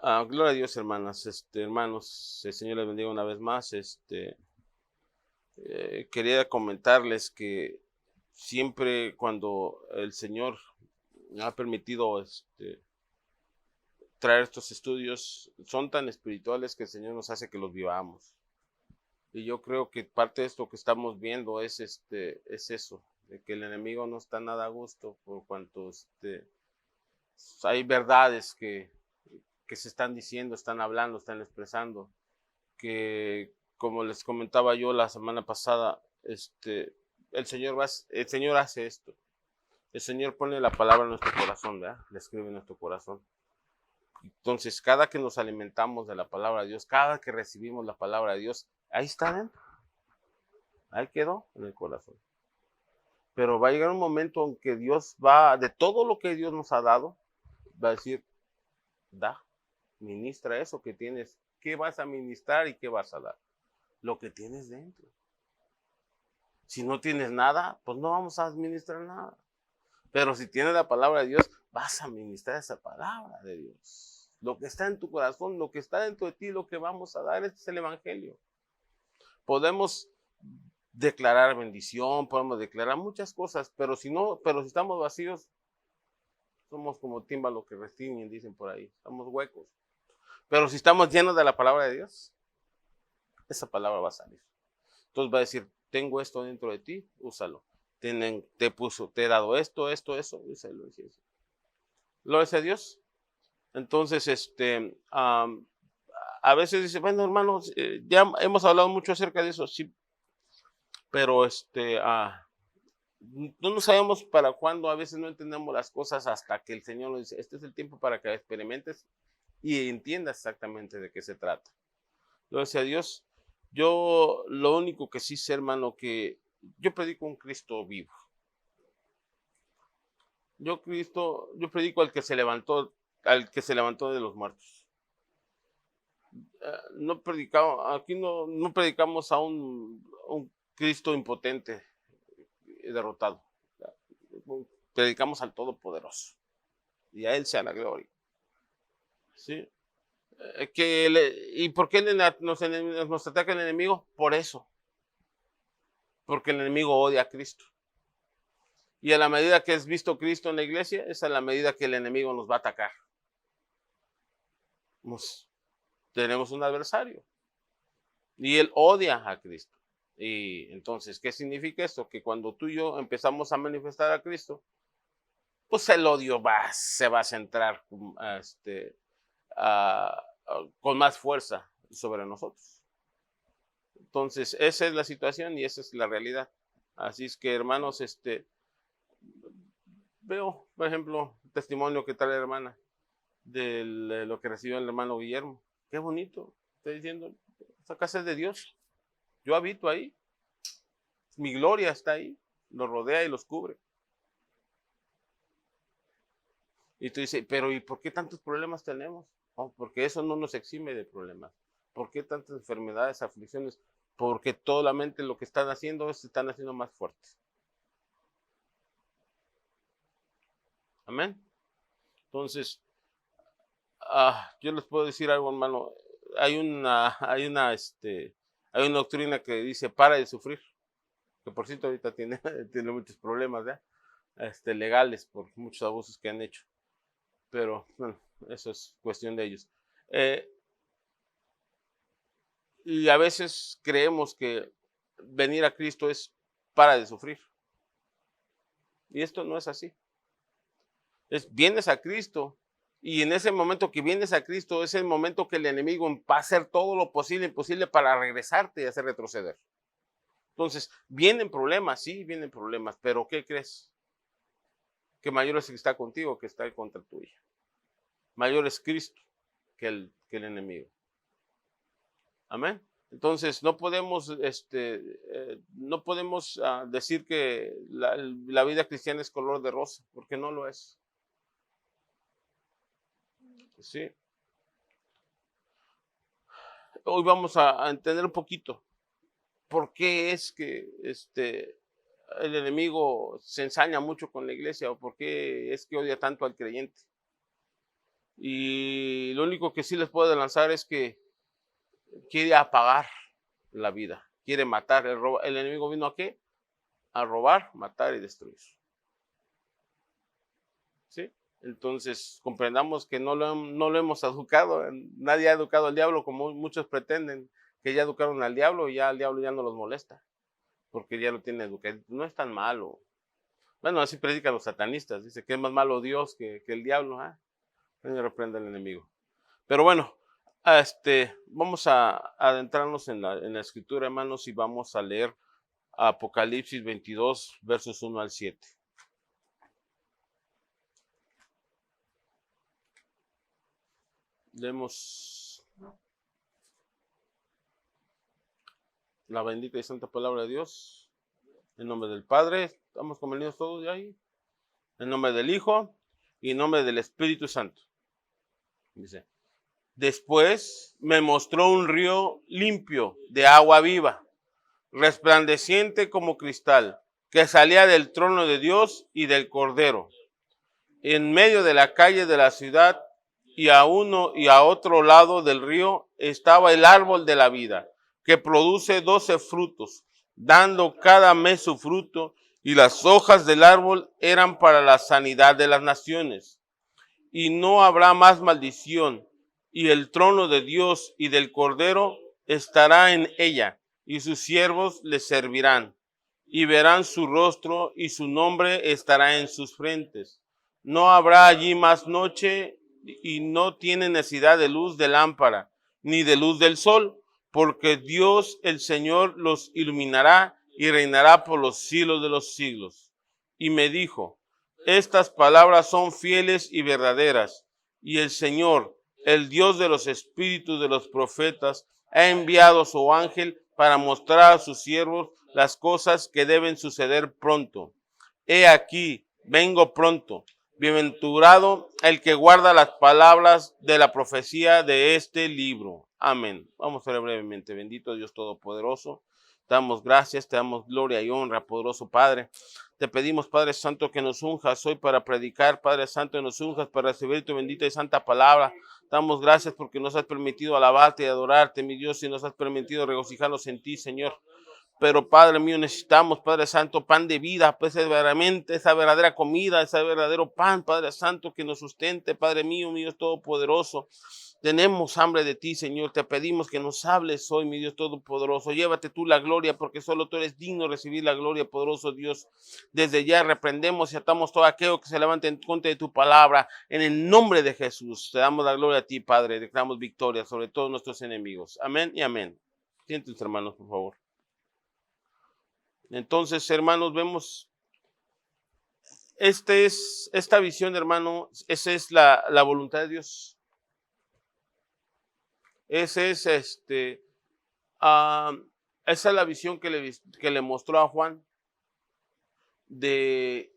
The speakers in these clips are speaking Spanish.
Gloria a Dios, hermanas, hermanos, el Señor les bendiga una vez más. Quería comentarles que siempre cuando el Señor ha permitido traer estos estudios, son tan espirituales que el Señor nos hace que los vivamos. Y yo creo que parte de esto que estamos viendo es eso, de que el enemigo no está nada a gusto por cuanto hay verdades que se están diciendo, están hablando, están expresando, que como les comentaba yo la semana pasada, el Señor hace esto. El Señor pone la palabra en nuestro corazón, ¿verdad? La escribe en nuestro corazón. Entonces, cada que nos alimentamos de la palabra de Dios, cada que recibimos la palabra de Dios, ahí está dentro, ahí quedó en el corazón. Pero va a llegar un momento en que Dios va, de todo lo que Dios nos ha dado, va a decir, da, ministra eso que tienes. ¿Qué vas a ministrar y qué vas a dar? Lo que tienes dentro. Si no tienes nada, pues no vamos a administrar nada. Pero si tienes la palabra de Dios, vas a administrar esa palabra de Dios. Lo que está en tu corazón, lo que está dentro de ti, lo que vamos a dar, este es el evangelio. Podemos declarar bendición, podemos declarar muchas cosas, pero si estamos vacíos, somos como tímbalo que restiñen, dicen por ahí, estamos huecos. Pero si estamos llenos de la palabra de Dios, esa palabra va a salir. Entonces va a decir, tengo esto dentro de ti, úsalo. Te he dado esto, eso, úsalo. Gloria a Dios. Entonces, a veces dice, bueno, hermanos, ya hemos hablado mucho acerca de eso, sí, pero no sabemos para cuándo, a veces no entendemos las cosas hasta que el Señor nos dice, este es el tiempo para que experimentes y entiendas exactamente de qué se trata. Gloria a Dios. Yo lo único que sí sé, hermano, que yo predico un Cristo vivo. Yo predico al que se levantó de los muertos. Aquí no predicamos a un Cristo impotente y derrotado. Predicamos al Todopoderoso y a Él sea la gloria. ¿Sí? ¿Y por qué nos ataca el enemigo? Por eso. Porque el enemigo odia a Cristo. Y a la medida que es visto Cristo en la iglesia, es a la medida que el enemigo nos va a atacar. Tenemos un adversario y él odia a Cristo. Y entonces, ¿qué significa esto? Que cuando tú y yo empezamos a manifestar a Cristo, pues el odio se va a centrar con más fuerza sobre nosotros. Entonces, esa es la situación y esa es la realidad. Así es que, hermanos, veo, por ejemplo, el testimonio que trae la hermana de lo que recibió el hermano Guillermo. Qué bonito. Estoy diciendo, esa casa es de Dios. Yo habito ahí. Mi gloria está ahí. Los rodea y los cubre. Y tú dices, pero ¿y por qué tantos problemas tenemos? Oh, porque eso no nos exime de problemas. ¿Por qué tantas enfermedades, aflicciones? Porque solamente lo que están haciendo es están haciendo más fuertes. Amén. Entonces, yo les puedo decir algo, hermano. Hay una doctrina que dice para de sufrir, que por cierto ahorita tiene muchos problemas, ¿verdad? Legales por muchos abusos que han hecho. Pero bueno, eso es cuestión de ellos. Y a veces creemos que venir a Cristo es para de sufrir. Y esto no es así. Vienes a Cristo y en ese momento que vienes a Cristo es el momento que el enemigo va a hacer todo lo posible e imposible para regresarte y hacer retroceder. Entonces, vienen problemas, sí, vienen problemas, pero ¿qué crees? Que mayor es el que está contigo que está contra tuya. Mayor es Cristo que el enemigo. Amén. Entonces, no podemos decir que la vida cristiana es color de rosa, porque no lo es. Sí. Hoy vamos a entender un poquito por qué es que el enemigo se ensaña mucho con la iglesia o por qué es que odia tanto al creyente. Y lo único que sí les puedo lanzar es que quiere apagar la vida, quiere matar. El enemigo vino ¿a qué? A robar, matar y destruir. ¿Sí? Entonces, comprendamos que no lo hemos educado. Nadie ha educado al diablo como muchos pretenden, que ya educaron al diablo y ya al diablo ya no los molesta, porque ya lo tiene educado. No es tan malo. Bueno, así predican los satanistas. Dice que es más malo Dios que el diablo. Me reprende el enemigo. Pero bueno, vamos a adentrarnos en la escritura, hermanos, y vamos a leer Apocalipsis 22, versos 1 al 7. Leemos la bendita y santa palabra de Dios. En nombre del Padre, estamos convenidos todos de ahí. En nombre del Hijo y en nombre del Espíritu Santo. Dice: después me mostró un río limpio de agua viva, resplandeciente como cristal, que salía del trono de Dios y del Cordero. En medio de la calle de la ciudad y a uno y a otro lado del río estaba el árbol de la vida, que produce 12 frutos, dando cada mes su fruto, y las hojas del árbol eran para la sanidad de las naciones. Y no habrá más maldición, y el trono de Dios y del Cordero estará en ella, y sus siervos le servirán, y verán su rostro, y su nombre estará en sus frentes. No habrá allí más noche, y no tiene necesidad de luz de lámpara, ni de luz del sol, porque Dios el Señor los iluminará y reinará por los siglos de los siglos. Y me dijo: estas palabras son fieles y verdaderas, y el Señor, el Dios de los espíritus de los profetas, ha enviado a su ángel para mostrar a sus siervos las cosas que deben suceder pronto. He aquí, vengo pronto. Bienaventurado el que guarda las palabras de la profecía de este libro. Amén. Vamos a ver brevemente. Bendito Dios Todopoderoso. Te damos gracias, te damos gloria y honra, poderoso Padre. Te pedimos, Padre Santo, que nos unjas hoy para predicar. Padre Santo, que nos unjas para recibir tu bendita y santa palabra. Damos gracias porque nos has permitido alabarte y adorarte, mi Dios, y nos has permitido regocijarnos en ti, Señor. Pero, Padre mío, necesitamos, Padre Santo, pan de vida, pues verdaderamente esa verdadera comida, ese verdadero pan, Padre Santo, que nos sustente, Padre mío, mi Dios Todopoderoso. Tenemos hambre de ti, Señor. Te pedimos que nos hables hoy, mi Dios Todopoderoso. Llévate tú la gloria, porque solo tú eres digno de recibir la gloria, poderoso Dios. Desde ya reprendemos y atamos todo aquello que se levante en contra de tu palabra. En el nombre de Jesús, te damos la gloria a ti, Padre. Declaramos victoria sobre todos nuestros enemigos. Amén y amén. Siéntense, hermanos, por favor. Entonces, hermanos, vemos, esta visión, hermano, esa es la voluntad de Dios. Esa es esa es la visión que le mostró a Juan de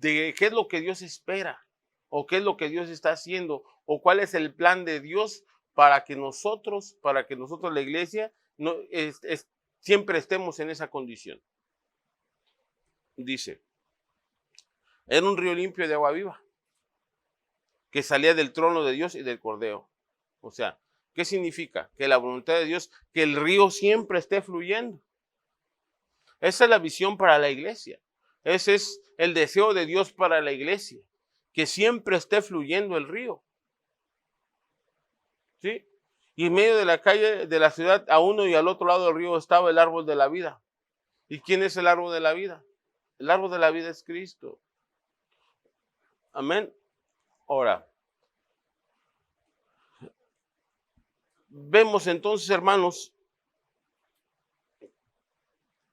qué es lo que Dios espera, o qué es lo que Dios está haciendo, o cuál es el plan de Dios para que nosotros la iglesia, no, siempre estemos en esa condición. Dice: era un río limpio de agua viva, que salía del trono de Dios y del Cordero. O sea, ¿qué significa? Que la voluntad de Dios, que el río siempre esté fluyendo. Esa es la visión para la iglesia. Ese es el deseo de Dios para la iglesia, que siempre esté fluyendo el río. ¿Sí? Y en medio de la calle de la ciudad, a uno y al otro lado del río, estaba el árbol de la vida. ¿Y quién es el árbol de la vida? El árbol de la vida es Cristo. Amén. Ahora, vemos entonces, hermanos,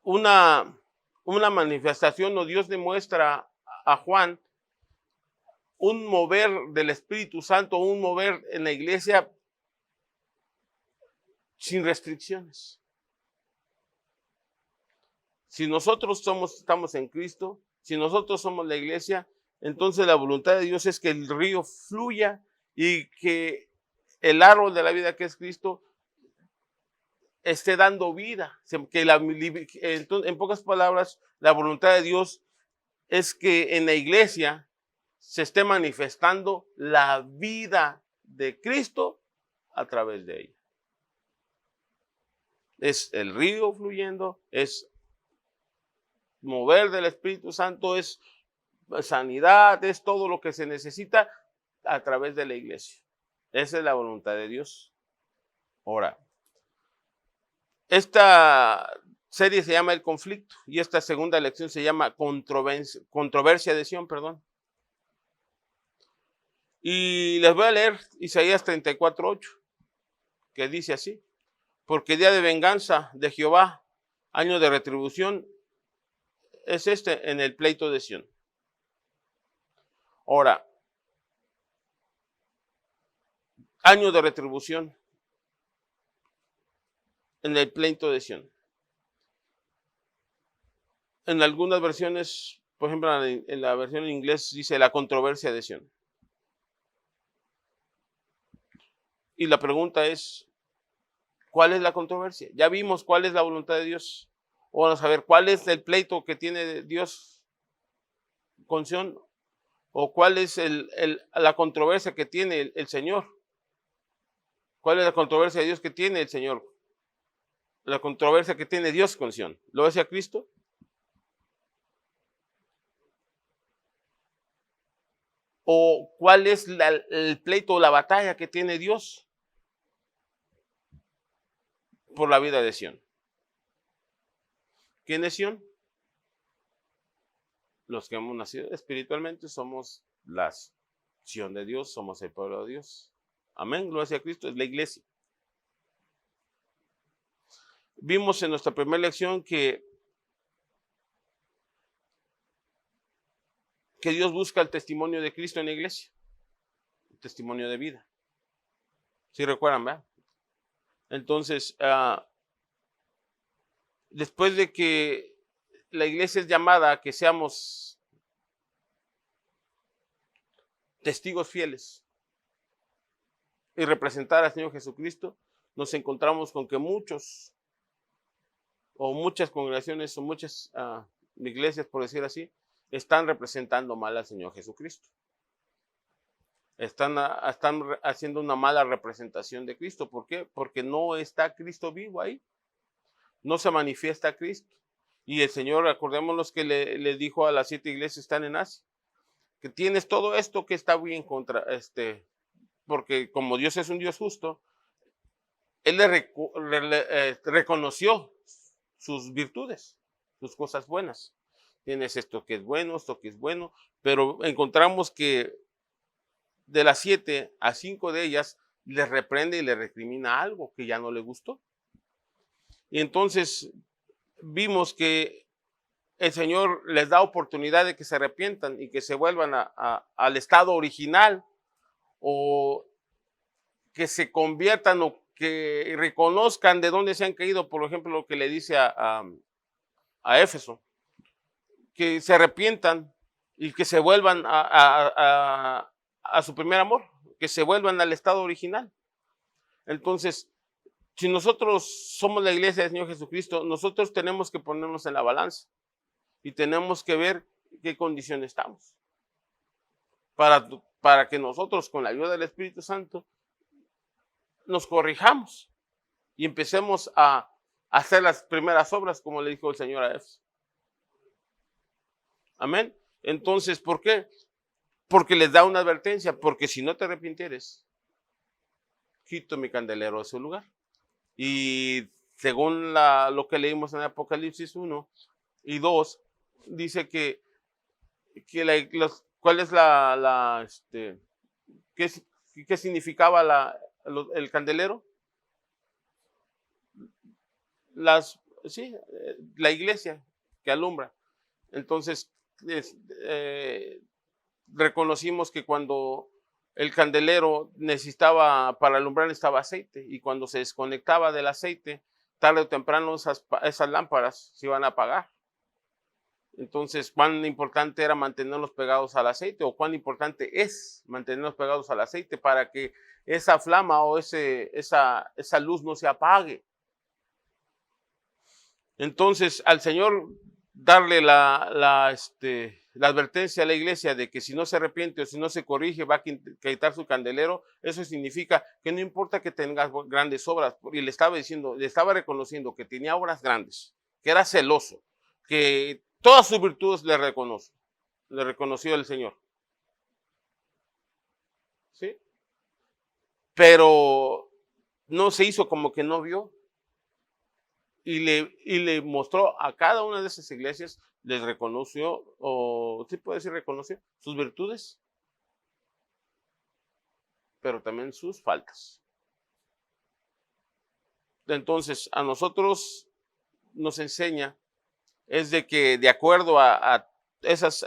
una manifestación, o Dios demuestra a Juan un mover del Espíritu Santo, un mover en la iglesia sin restricciones. Si nosotros estamos en Cristo, si nosotros somos la iglesia, entonces la voluntad de Dios es que el río fluya y que el árbol de la vida, que es Cristo, esté dando vida. En pocas palabras, la voluntad de Dios es que en la iglesia se esté manifestando la vida de Cristo a través de ella. Es el río fluyendo, es mover del Espíritu Santo, es sanidad, es todo lo que se necesita a través de la iglesia. Esa es la voluntad de Dios. Ahora, esta serie se llama El Conflicto y esta segunda lección se llama Controversia de Sión, perdón. Y les voy a leer Isaías 34:8, que dice así: porque día de venganza de Jehová, año de retribución, es este en el pleito de Sión. Ahora, año de retribución en el pleito de Sión. En algunas versiones, por ejemplo, en la versión en inglés dice la controversia de Sión. Y la pregunta es, ¿cuál es la controversia? Ya vimos cuál es la voluntad de Dios. Vamos a ver cuál es el pleito que tiene Dios con Sión, o cuál es la controversia que tiene el Señor. ¿Cuál es la controversia de Dios que tiene el Señor? La controversia que tiene Dios con Sión. ¿Lo decía Cristo? ¿O cuál es el pleito o la batalla que tiene Dios por la vida de Sión? ¿Quién es Sión? Los que hemos nacido espiritualmente somos la Sión de Dios, somos el pueblo de Dios. Amén, gloria a Cristo, es la iglesia. Vimos en nuestra primera lección que Dios busca el testimonio de Cristo en la iglesia, el testimonio de vida. ¿Sí recuerdan, verdad? Entonces, después de que la iglesia es llamada a que seamos testigos fieles y representar al Señor Jesucristo, nos encontramos con que muchos o muchas congregaciones o muchas iglesias, por decir así, están representando mal al Señor Jesucristo. Están haciendo una mala representación de Cristo. ¿Por qué? Porque no está Cristo vivo ahí. No se manifiesta Cristo. Y el Señor, acordémonos que le dijo a las 7 iglesias que están en Asia, que tienes todo esto que está bien contra, porque como Dios es un Dios justo, Él reconoció sus virtudes, sus cosas buenas. Tienes esto que es bueno, esto que es bueno, pero encontramos que de las 7 a 5 de ellas les reprende y les recrimina algo que ya no le gustó. Y entonces vimos que el Señor les da oportunidad de que se arrepientan y que se vuelvan al estado original, o que se conviertan o que reconozcan de dónde se han caído. Por ejemplo, lo que le dice a Éfeso, que se arrepientan y que se vuelvan a su primer amor, que se vuelvan al estado original. Entonces, si nosotros somos la iglesia del Señor Jesucristo, nosotros tenemos que ponernos en la balanza y tenemos que ver qué condición estamos para que nosotros, con la ayuda del Espíritu Santo, nos corrijamos y empecemos a hacer las primeras obras, como le dijo el Señor a Éfeso. Amén. Entonces, ¿por qué? Porque les da una advertencia, porque si no te arrepintieres, quito mi candelero de su lugar. Y según lo que leímos en Apocalipsis 1 y 2, dice que ¿cuál es qué significaba el candelero? La iglesia que alumbra. Entonces, reconocimos que cuando el candelero para alumbrar necesitaba aceite, y cuando se desconectaba del aceite, tarde o temprano esas lámparas se iban a apagar. Entonces, ¿cuán importante era mantenerlos pegados al aceite, o cuán importante es mantenerlos pegados al aceite para que esa flama o esa luz no se apague? Entonces, al Señor darle la advertencia a la iglesia de que si no se arrepiente o si no se corrige va a quitar su candelero, eso significa que no importa que tengas grandes obras, y le estaba diciendo, le estaba reconociendo que tenía obras grandes, que era celoso, que todas sus virtudes le reconoció el Señor. ¿Sí? Pero no se hizo como que no vio. Y le mostró a cada una de esas iglesias, les reconoció, o sí puede decir reconoció, sus virtudes, pero también sus faltas. Entonces, a nosotros nos enseña, es de que de acuerdo a esas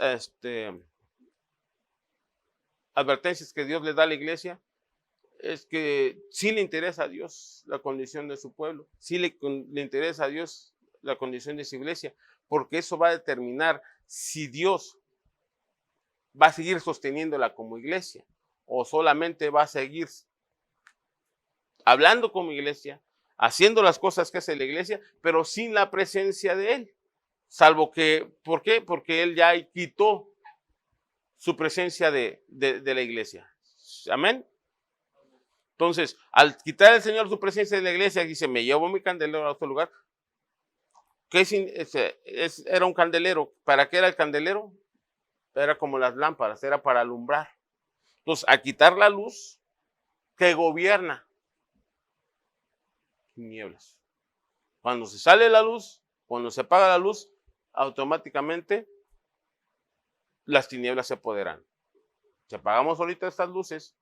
advertencias que Dios le da a la iglesia, es que sí le interesa a Dios la condición de su pueblo, sí le interesa a Dios la condición de su iglesia, porque eso va a determinar si Dios va a seguir sosteniéndola como iglesia o solamente va a seguir hablando como iglesia, haciendo las cosas que hace la iglesia, pero sin la presencia de Él. Salvo que, ¿por qué? Porque Él ya quitó su presencia de la iglesia. Amén. Entonces, al quitar el Señor su presencia de la iglesia, dice, me llevo mi candelero a otro lugar. ¿Qué era un candelero? ¿Para qué era el candelero? Era como las lámparas, era para alumbrar. Entonces, al quitar la luz, ¿qué gobierna? Tinieblas. Cuando se sale la luz, cuando se apaga la luz, automáticamente las tinieblas se apoderan. Si apagamos ahorita estas luces,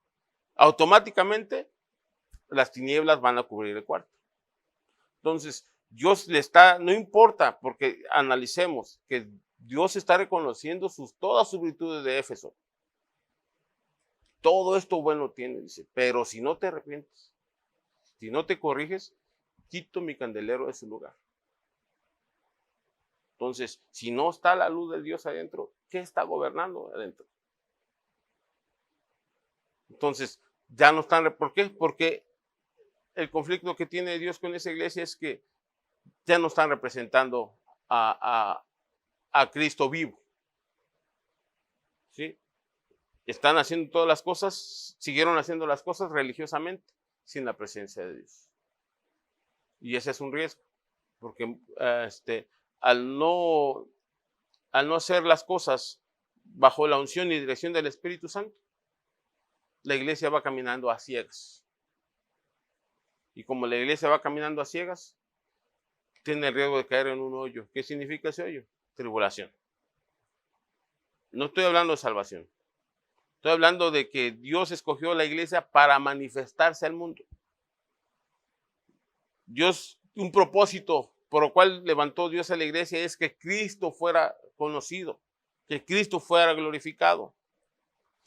automáticamente las tinieblas van a cubrir el cuarto. Entonces, Dios le está, no importa, porque analicemos que Dios está reconociendo todas sus virtudes de Éfeso. Todo esto bueno tiene, dice, pero si no te arrepientes, si no te corriges, quito mi candelero de su lugar. Entonces, si no está la luz de Dios adentro, ¿qué está gobernando adentro? Entonces, ya no están, ¿por qué? Porque el conflicto que tiene Dios con esa iglesia es que ya no están representando a Cristo vivo. ¿Sí? Están haciendo todas las cosas, siguieron haciendo las cosas religiosamente, sin la presencia de Dios. Y ese es un riesgo, porque al no hacer las cosas bajo la unción y dirección del Espíritu Santo, la iglesia va caminando a ciegas. Y como la iglesia va caminando a ciegas, tiene el riesgo de caer en un hoyo. ¿Qué significa ese hoyo? Tribulación. No estoy hablando de salvación. Estoy hablando de que Dios escogió la iglesia para manifestarse al mundo. Dios, un propósito por el cual levantó Dios a la iglesia es que Cristo fuera conocido, que Cristo fuera glorificado.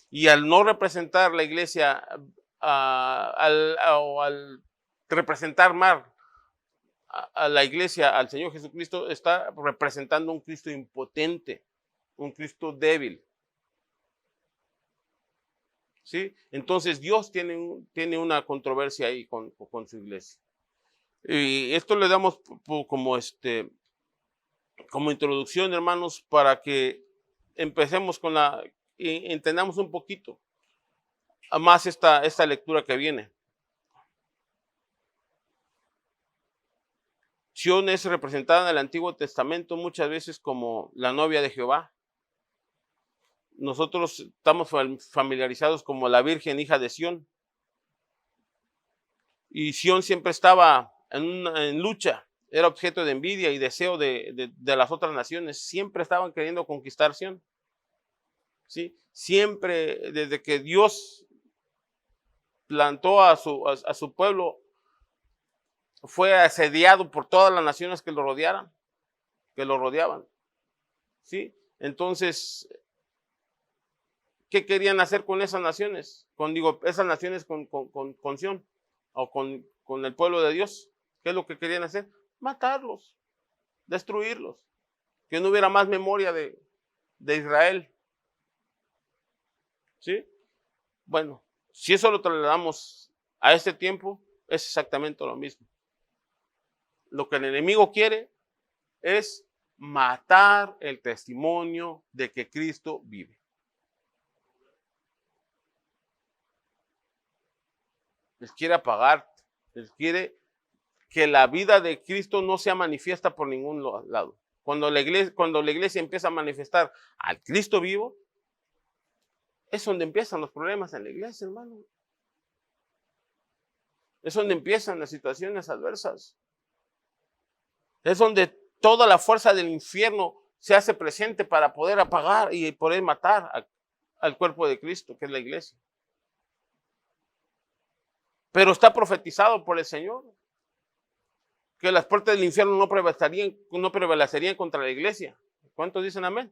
Y al no representar la iglesia, al representar mal a la iglesia, al Señor Jesucristo, está representando un Cristo impotente, un Cristo débil. ¿Sí? Entonces Dios tiene una controversia ahí con su iglesia. Y esto le damos como introducción, hermanos, para que empecemos y entendamos un poquito más esta lectura que viene. Sión es representada en el Antiguo Testamento muchas veces como la novia de Jehová. Nosotros estamos familiarizados como la Virgen hija de Sión. Y Sión siempre estaba en lucha, era objeto de envidia y deseo de las otras naciones. Siempre estaban queriendo conquistar Sión. ¿Sí? Siempre, desde que Dios plantó a su pueblo, fue asediado por todas las naciones que lo rodeaban. ¿Sí? Entonces, ¿qué querían hacer con esas naciones? Esas naciones con Sión o con el pueblo de Dios. ¿Qué es lo que querían hacer? Matarlos, destruirlos, que no hubiera más memoria de Israel. ¿Sí? Bueno, si eso lo trasladamos a este tiempo, es exactamente lo mismo. Lo que el enemigo quiere es matar el testimonio de que Cristo vive. Él quiere apagar, Él quiere que la vida de Cristo no sea manifiesta por ningún lado. Cuando la iglesia empieza a manifestar al Cristo vivo, es donde empiezan los problemas en la iglesia, hermano. Es donde empiezan las situaciones adversas. Es donde toda la fuerza del infierno se hace presente para poder apagar y poder matar al cuerpo de Cristo, que es la iglesia. Pero está profetizado por el Señor que las puertas del infierno no prevalecerían contra la iglesia. ¿Cuántos dicen amén?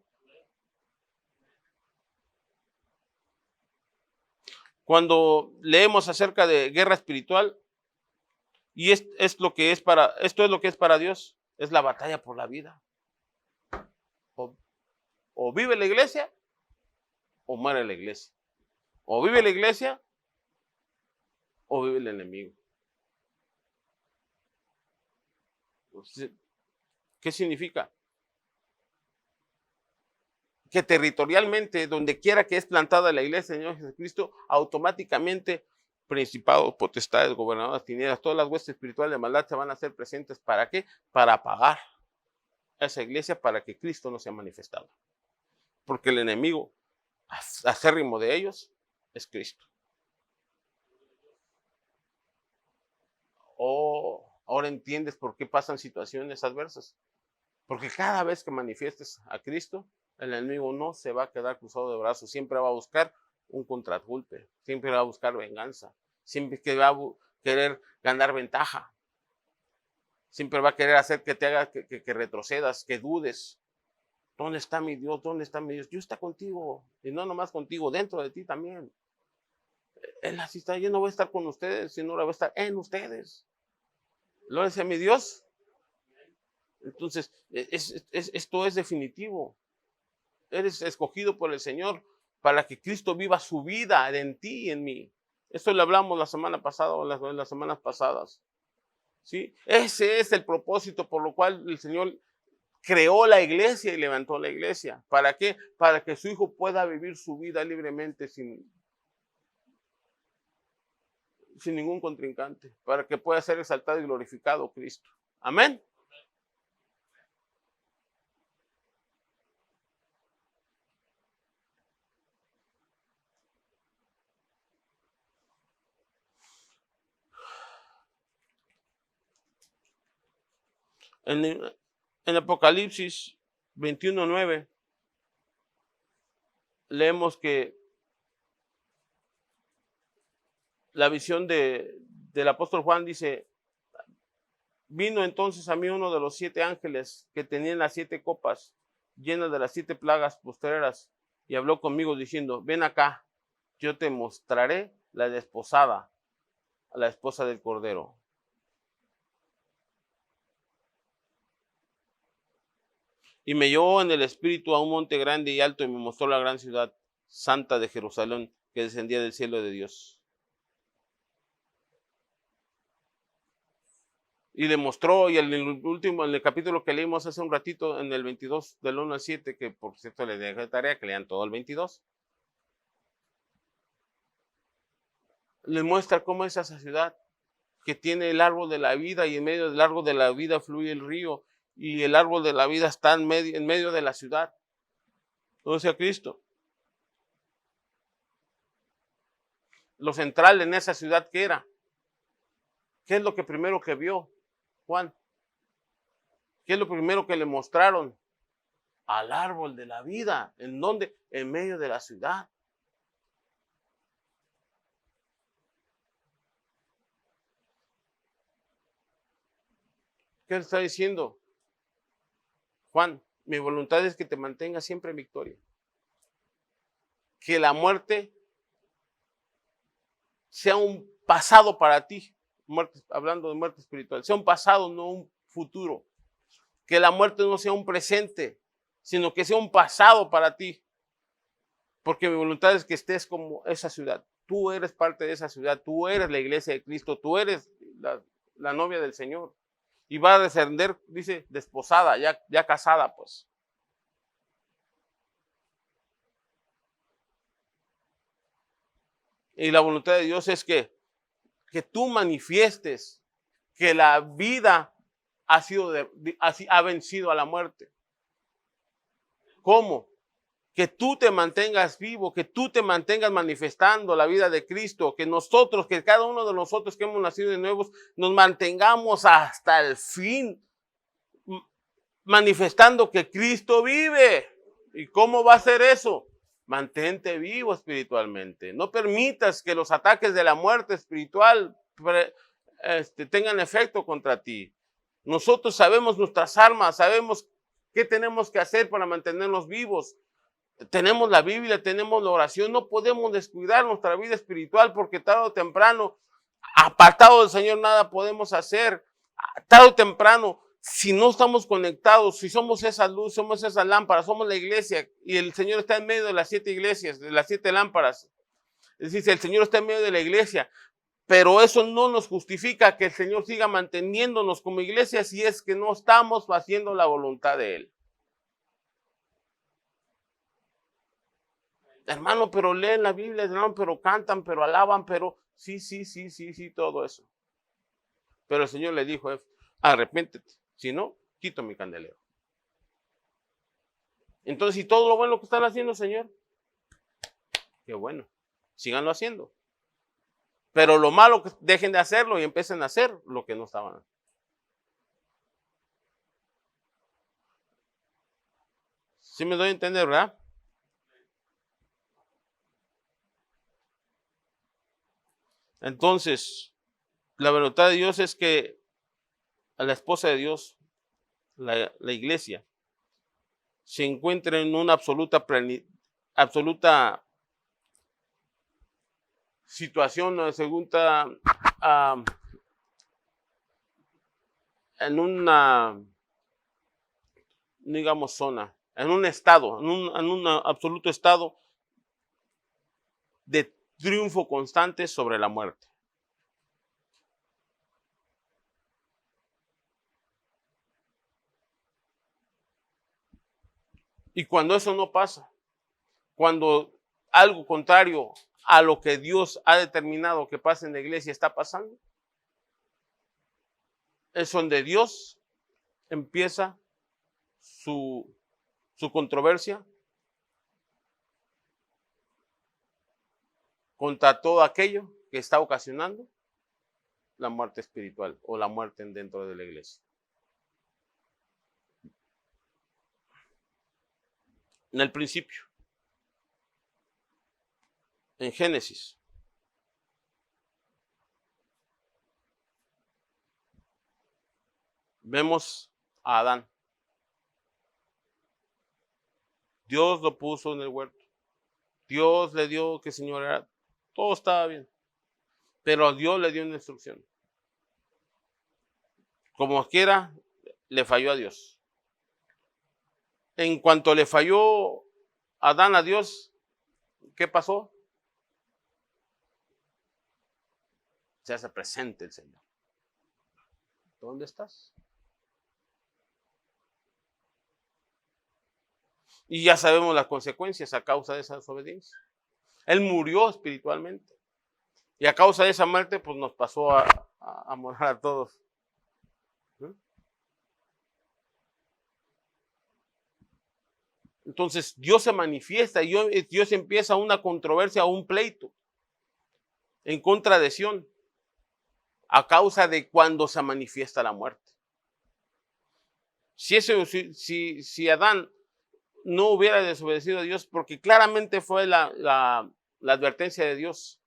Cuando leemos acerca de guerra espiritual, y esto es lo que es para Dios, es la batalla por la vida. O vive la iglesia, o muere la iglesia. O vive la iglesia, o vive el enemigo. ¿Qué significa? Que territorialmente, donde quiera que es plantada la iglesia del Señor Jesucristo, automáticamente principados, potestades, gobernadoras, tinieblas, todas las huestes espirituales de maldad se van a hacer presentes. ¿Para qué? Para apagar a esa iglesia, para que Cristo no sea manifestado. Porque el enemigo acérrimo de ellos es Cristo. Oh, ahora entiendes por qué pasan situaciones adversas. Porque cada vez que manifiestes a Cristo, el enemigo no se va a quedar cruzado de brazos, siempre va a buscar un contragolpe, siempre va a buscar venganza, siempre que va a querer ganar ventaja, siempre va a querer hacer que te haga que retrocedas, que dudes. ¿Dónde está mi Dios? ¿Dónde está mi Dios? Dios está contigo, y no nomás contigo, dentro de ti también. Él así está, yo no voy a estar con ustedes, sino voy a estar en ustedes. Gloria sea mi Dios. Entonces, esto es definitivo. Eres escogido por el Señor para que Cristo viva su vida en ti y en mí. Esto lo hablamos la semana pasada o las semanas pasadas. ¿Sí? Ese es el propósito por lo cual el Señor creó la iglesia y levantó la iglesia. ¿Para qué? Para que su Hijo pueda vivir su vida libremente sin ningún contrincante. Para que pueda ser exaltado y glorificado Cristo. Amén. En Apocalipsis 21:9 leemos que la visión del apóstol Juan dice: vino entonces a mí uno de los 7 ángeles que tenían las 7 copas llenas de las 7 plagas postreras y habló conmigo diciendo: ven acá, yo te mostraré la desposada, a la esposa del Cordero. Y me llevó en el espíritu a un monte grande y alto y me mostró la gran ciudad santa de Jerusalén que descendía del cielo de Dios. Y le mostró, y en el capítulo que leímos hace un ratito, en el 22, del 1 al 7, que por cierto les dejé de tarea que lean todo el 22, le muestra cómo es esa ciudad que tiene el árbol de la vida y en medio del árbol de la vida fluye el río y el árbol de la vida está en medio de la ciudad. ¿Dónde sea Cristo? Lo central en esa ciudad, ¿qué era? ¿Qué es lo que primero que vio Juan? ¿Qué es lo primero que le mostraron? Al árbol de la vida. ¿En dónde? En medio de la ciudad. ¿Qué le está diciendo Juan? Mi voluntad es que te mantengas siempre en victoria. Que la muerte sea un pasado para ti. Hablando de muerte espiritual. Sea un pasado, no un futuro. Que la muerte no sea un presente, sino que sea un pasado para ti. Porque mi voluntad es que estés como esa ciudad. Tú eres parte de esa ciudad. Tú eres la iglesia de Cristo. Tú eres la novia del Señor. y va a descender, dice, desposada, ya casada, pues. Y la voluntad de Dios es que tú manifiestes que la vida ha vencido a la muerte. ¿Cómo? Que tú te mantengas vivo, que tú te mantengas manifestando la vida de Cristo, que cada uno de nosotros que hemos nacido de nuevos, nos mantengamos hasta el fin manifestando que Cristo vive. ¿Y cómo va a ser eso? Mantente vivo espiritualmente. No permitas que los ataques de la muerte espiritual tengan efecto contra ti. Nosotros sabemos nuestras armas, sabemos qué tenemos que hacer para mantenernos vivos. Tenemos la Biblia, tenemos la oración, no podemos descuidar nuestra vida espiritual porque tarde o temprano, apartado del Señor, nada podemos hacer. Tarde o temprano, si no estamos conectados, si somos esa luz, somos esa lámpara, somos la iglesia y el Señor está en medio de las 7 iglesias, de las 7 lámparas. Es decir, el Señor está en medio de la iglesia, pero eso no nos justifica que el Señor siga manteniéndonos como iglesia si es que no estamos haciendo la voluntad de Él. Hermano, pero leen la Biblia, hermano, pero cantan, pero alaban, pero sí, todo eso. Pero el Señor le dijo, arrepéntete, si no, quito mi candelero. Entonces, ¿y todo lo bueno que están haciendo, Señor? Qué bueno, síganlo haciendo. Pero lo malo, que dejen de hacerlo y empiecen a hacer lo que no estaban haciendo. ¿Sí me doy a entender, verdad? Entonces, la voluntad de Dios es que a la esposa de Dios, la iglesia, se encuentre en una absoluta situación, en una, digamos, zona, en un estado, en un absoluto estado de triunfo constante sobre la muerte. Y cuando eso no pasa, cuando algo contrario a lo que Dios ha determinado que pase en la iglesia está pasando, es donde Dios empieza su controversia contra todo aquello que está ocasionando la muerte espiritual o la muerte dentro de la iglesia. En el principio, en Génesis, vemos a Adán. Dios lo puso en el huerto. Dios le dio que señoreara. Todo estaba bien. Pero Dios le dio una instrucción. Como quiera, le falló a Dios. En cuanto le falló Adán a Dios, ¿qué pasó? Se hace presente el Señor. ¿Dónde estás? Y ya sabemos las consecuencias a causa de esa desobediencia. Él murió espiritualmente. Y a causa de esa muerte, pues nos pasó a morar a todos. Entonces Dios se manifiesta y Dios empieza una controversia o un pleito en contra de Sión a causa de cuando se manifiesta la muerte. Si Adán no hubiera desobedecido a Dios, porque claramente fue la advertencia de Dios,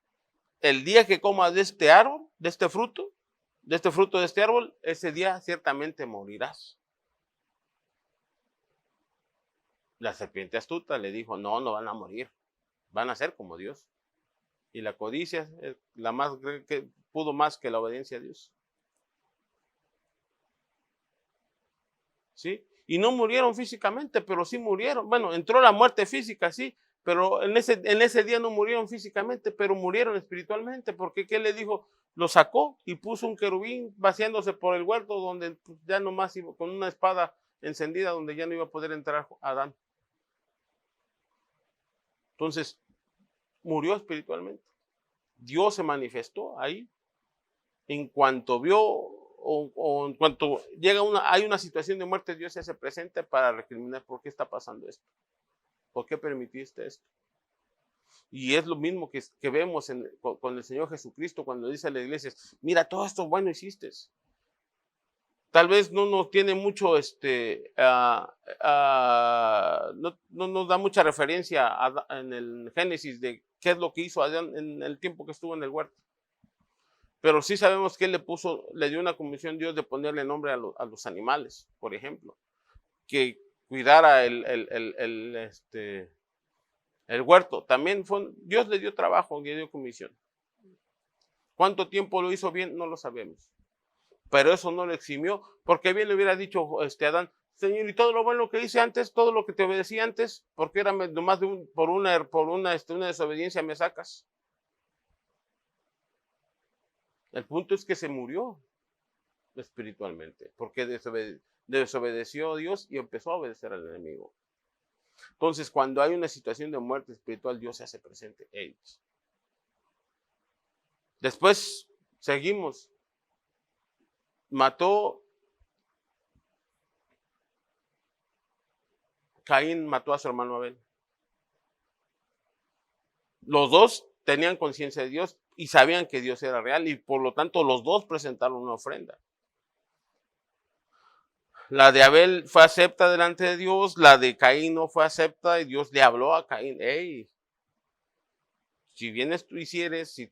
el día que comas de este árbol, de este fruto de este árbol, ese día ciertamente morirás. La serpiente astuta le dijo, no van a morir, van a ser como Dios. Y la codicia es la más que pudo más que la obediencia a Dios. ¿Sí? Y no murieron físicamente, pero sí murieron. Bueno, entró la muerte física, sí, Pero en ese día no murieron físicamente, pero murieron espiritualmente, porque ¿qué le dijo? Lo sacó y puso un querubín vaciándose por el huerto, donde ya nomás iba con una espada encendida, donde ya no iba a poder entrar Adán. Entonces, murió espiritualmente. Dios se manifestó ahí. En cuanto vio o en cuanto hay una situación de muerte, Dios se hace presente para recriminar por qué está pasando esto. ¿Por qué permitiste esto? Y es lo mismo que vemos con el Señor Jesucristo cuando dice a la iglesia, mira, todo esto bueno hiciste. Tal vez no nos tiene mucho, no nos da mucha referencia en el Génesis de qué es lo que hizo Adán en el tiempo que estuvo en el huerto. Pero sí sabemos que él le dio una comisión Dios de ponerle nombre a los animales, por ejemplo, que cuidara el huerto. También Dios le dio trabajo, le dio comisión. ¿Cuánto tiempo lo hizo bien? No lo sabemos. Pero eso no lo eximió, porque bien le hubiera dicho Adán, Señor, y todo lo bueno que hice antes, todo lo que te obedecí antes, porque era nomás por una desobediencia me sacas. El punto es que se murió espiritualmente, porque desobedeció a Dios y empezó a obedecer al enemigo. Entonces, cuando hay una situación de muerte espiritual, Dios se hace presente. Después, seguimos. Caín mató a su hermano Abel. Los dos tenían conciencia de Dios y sabían que Dios era real y por lo tanto los dos presentaron una ofrenda. La de Abel fue acepta delante de Dios, la de Caín no fue acepta y Dios le habló a Caín, si vienes tú hicieres, si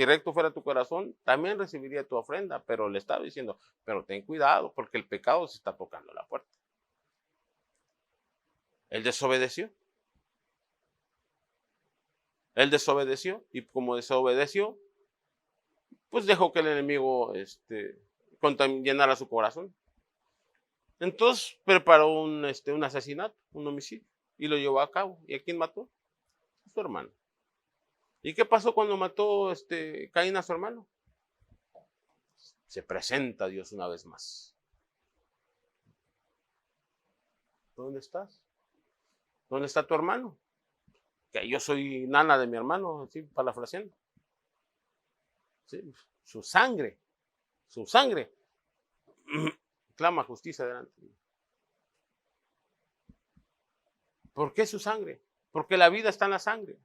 recto fuera tu corazón, también recibiría tu ofrenda, pero le estaba diciendo, pero ten cuidado porque el pecado se está tocando a la puerta. Él desobedeció. Y como desobedeció, pues dejó que el enemigo llenara su corazón. Entonces preparó un asesinato, un homicidio, y lo llevó a cabo. ¿Y a quién mató? A su hermano. ¿Y qué pasó cuando mató Caín a su hermano? Se presenta Dios una vez más. ¿Dónde estás? ¿Dónde está tu hermano? Que yo soy nana de mi hermano, así parafraseando. ¿Sí? Su sangre clama justicia delante de Dios. ¿Por qué su sangre? Porque la vida está en la sangre.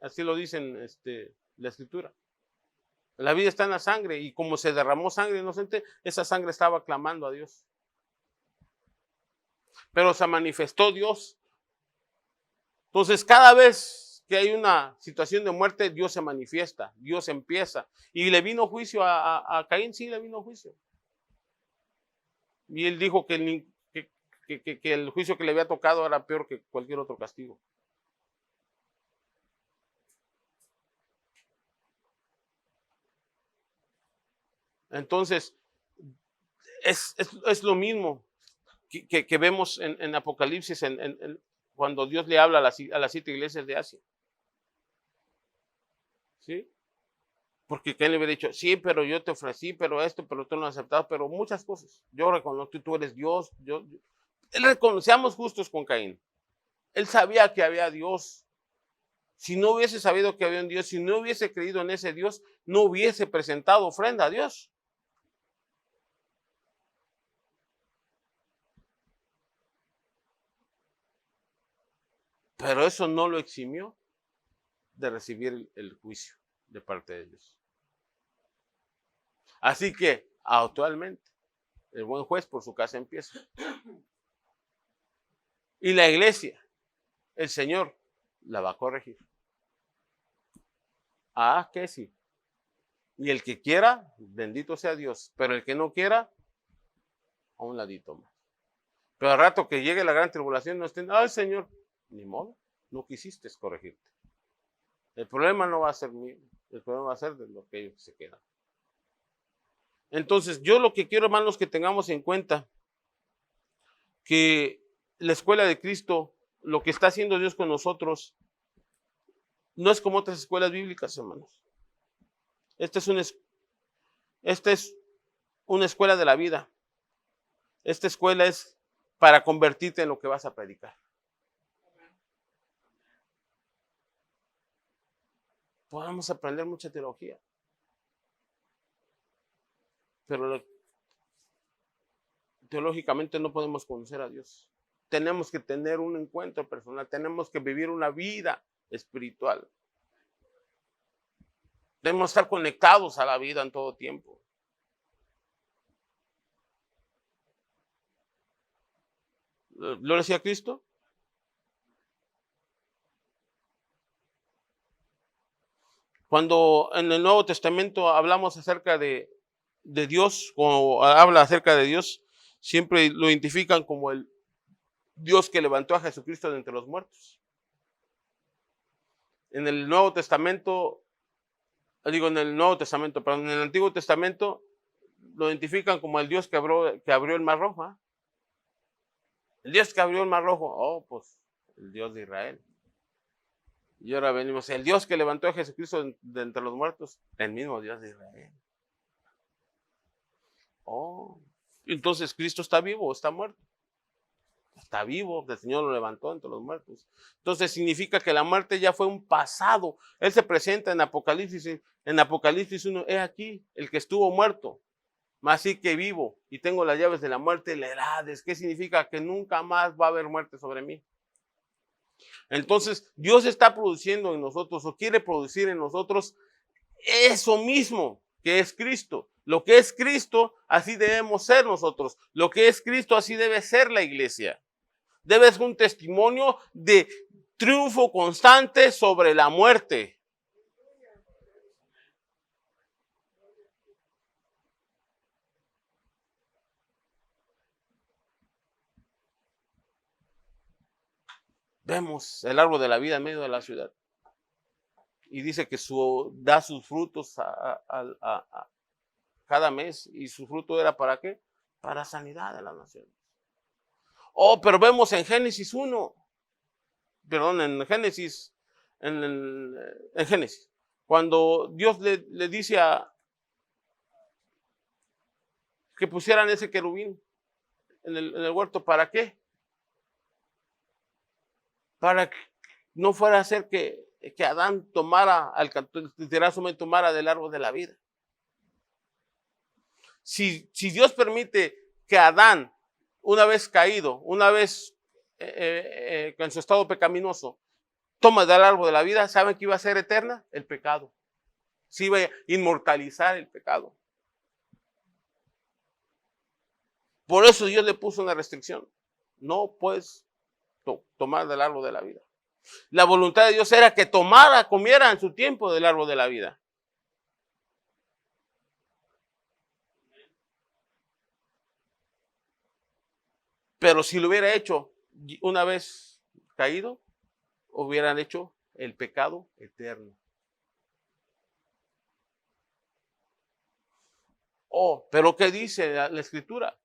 Así lo dicen la escritura. La vida está en la sangre y como se derramó sangre inocente, esa sangre estaba clamando a Dios. Pero se manifestó Dios. Entonces, cada vez que hay una situación de muerte, Dios se manifiesta, Dios empieza. Y le vino juicio a Caín, sí, le vino juicio. Y él dijo que el juicio que le había tocado era peor que cualquier otro castigo. Entonces, es lo mismo que vemos en Apocalipsis, cuando Dios le habla a las 7 iglesias de Asia. ¿Sí? Porque Caín le había dicho, sí, pero yo te ofrecí, pero esto, pero tú no has aceptado, pero muchas cosas. Yo reconozco que tú eres Dios. Seamos justos con Caín. Él sabía que había Dios. Si no hubiese sabido que había un Dios, si no hubiese creído en ese Dios, no hubiese presentado ofrenda a Dios. Pero eso no lo eximió de recibir el juicio de parte de Dios. Así que, actualmente, el buen juez por su casa empieza. Y la iglesia, el Señor, la va a corregir. Que sí. Y el que quiera, bendito sea Dios. Pero el que no quiera, a un ladito más. Pero al rato que llegue la gran tribulación, no estén, Señor, ni modo, no quisiste corregirte. El problema no va a ser mío, el problema va a ser de lo que ellos se quedan. Entonces, yo lo que quiero, hermanos, que tengamos en cuenta que la escuela de Cristo lo que está haciendo Dios con nosotros no es como otras escuelas bíblicas, hermanos. Esta es una escuela de la vida. Esta escuela es para convertirte en lo que vas a predicar. Podemos aprender mucha teología, pero teológicamente no podemos conocer a Dios. Tenemos que tener un encuentro personal, tenemos que vivir una vida espiritual. Debemos estar conectados a la vida en todo tiempo. ¿Lo decía Cristo? Cuando en el Nuevo Testamento hablamos acerca de Dios, o habla acerca de Dios, siempre lo identifican como el Dios que levantó a Jesucristo de entre los muertos. En el Nuevo Testamento, en el Antiguo Testamento lo identifican como el Dios que abrió el Mar Rojo. ¿Eh? El Dios que abrió el Mar Rojo, pues el Dios de Israel. Y ahora venimos, el Dios que levantó a Jesucristo de entre los muertos, el mismo Dios de Israel. Entonces Cristo está vivo o está muerto. Está vivo, el Señor lo levantó entre los muertos. Entonces significa que la muerte ya fue un pasado. Él se presenta en Apocalipsis 1, he aquí el que estuvo muerto, mas sí que vivo, y tengo las llaves de la muerte y la Hades. ¿Qué significa? Que nunca más va a haber muerte sobre mí. Entonces Dios está produciendo en nosotros, o quiere producir en nosotros, eso mismo que es Cristo. Lo que es Cristo, así debemos ser nosotros. Lo que es Cristo, así debe ser la iglesia. Debe ser un testimonio de triunfo constante sobre la muerte. Vemos el árbol de la vida en medio de la ciudad. Y dice que da sus frutos a cada mes. ¿Y su fruto era para qué? Para sanidad de las naciones. Pero vemos en Génesis 1. Perdón, en Génesis. En Génesis. Cuando Dios le dice que pusieran ese querubín en el huerto. ¿Para qué? Para que no fuera a hacer que Adán tomara del árbol de la vida. Si Dios permite que Adán, una vez caído, una vez en su estado pecaminoso, toma del árbol de la vida, ¿saben que iba a ser eterna? El pecado. Se iba a inmortalizar el pecado. Por eso Dios le puso una restricción. No puedes tomar del árbol de la vida. La voluntad de Dios era que comiera en su tiempo del árbol de la vida. Pero si lo hubiera hecho una vez caído, hubieran hecho el pecado eterno. Pero ¿qué dice la Escritura?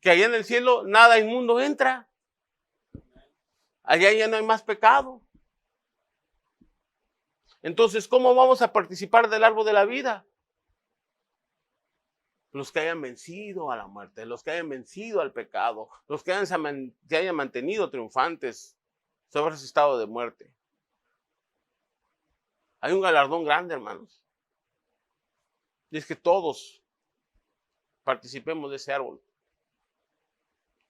Que allá en el cielo nada inmundo entra. Allá ya no hay más pecado. Entonces, ¿cómo vamos a participar del árbol de la vida? Los que hayan vencido a la muerte, los que hayan vencido al pecado, los que se hayan mantenido triunfantes sobre ese estado de muerte. Hay un galardón grande, hermanos. Y es que todos participemos de ese árbol.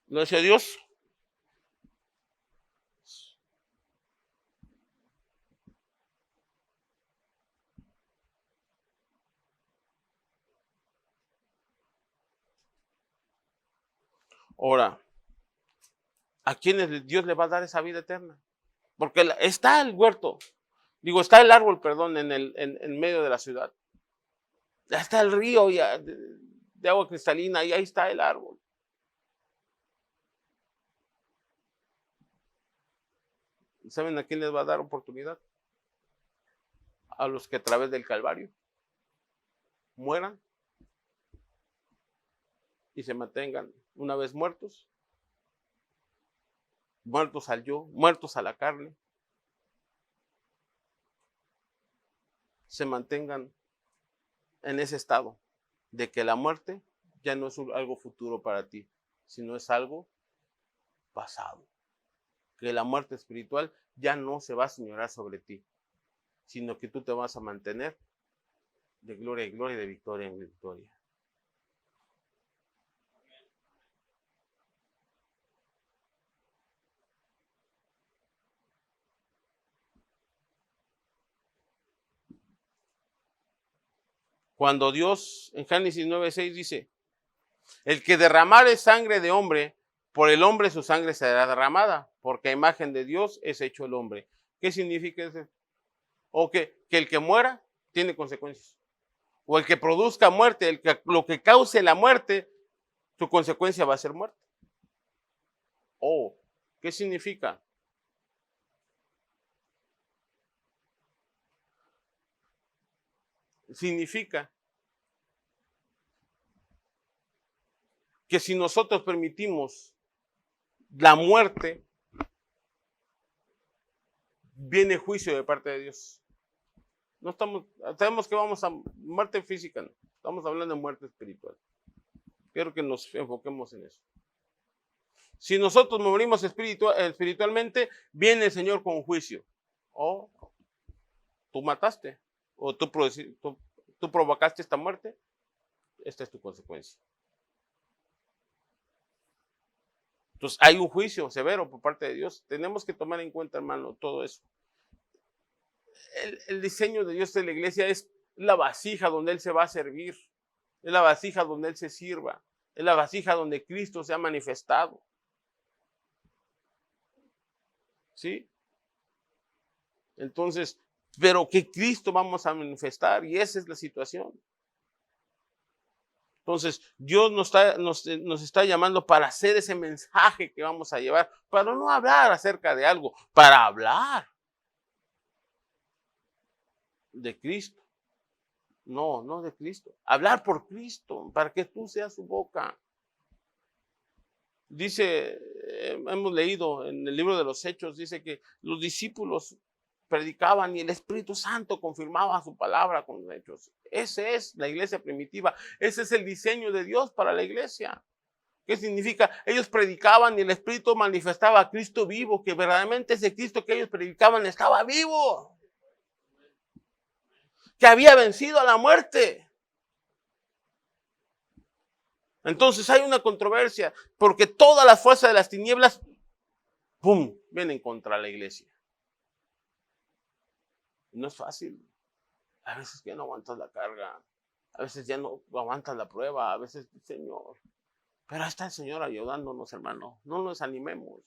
¿Lo dice Dios? Ahora, ¿a quiénes Dios le va a dar esa vida eterna? Porque está el huerto, está el árbol, perdón, en medio de la ciudad. Ya está el río de agua cristalina y ahí está el árbol. ¿Saben a quién les va a dar oportunidad? A los que a través del Calvario mueran y se mantengan una vez muertos, muertos al yo, muertos a la carne, se mantengan en ese estado de que la muerte ya no es algo futuro para ti, sino es algo pasado. Que la muerte espiritual ya no se va a señorar sobre ti, sino que tú te vas a mantener de gloria en gloria y de victoria en victoria. Cuando Dios en Génesis 9:6 dice, el que derramare sangre de hombre, por el hombre su sangre será derramada, porque a imagen de Dios es hecho el hombre. ¿Qué significa eso? O que el que muera tiene consecuencias. O el que produzca muerte, lo que cause la muerte, su consecuencia va a ser muerte. O, ¿qué significa? Significa que si nosotros permitimos la muerte, viene juicio de parte de Dios. No sabemos que vamos a muerte física, no. Estamos hablando de muerte espiritual. Quiero que nos enfoquemos en eso. Si nosotros morimos espiritualmente, viene el Señor con juicio. O tú mataste, o tú provocaste esta muerte, esta es tu consecuencia. Entonces hay un juicio severo por parte de Dios. Tenemos que tomar en cuenta, hermano, todo eso. El diseño de Dios de la iglesia es la vasija donde Él se va a servir. Es la vasija donde Él se sirva. Es la vasija donde Cristo se ha manifestado. ¿Sí? Entonces, pero que Cristo vamos a manifestar y esa es la situación. Entonces, Dios nos está llamando para hacer ese mensaje que vamos a llevar, para no hablar acerca de algo, para hablar de Cristo. No de Cristo. Hablar por Cristo, para que tú seas su boca. Dice, hemos leído en el libro de los Hechos, dice que los discípulos predicaban y el Espíritu Santo confirmaba su palabra con los hechos. Esa es la iglesia primitiva. Ese es el diseño de Dios para la iglesia. ¿Qué significa? Ellos predicaban y el Espíritu manifestaba a Cristo vivo, que verdaderamente ese Cristo que ellos predicaban estaba vivo, que había vencido a la muerte. Entonces hay una controversia, porque todas las fuerzas de las tinieblas, ¡pum!, vienen contra la iglesia. No es fácil. A veces ya no aguantas la carga, a veces ya no aguantas la prueba, a veces, Señor. Pero está el Señor ayudándonos, hermano. No nos animemos.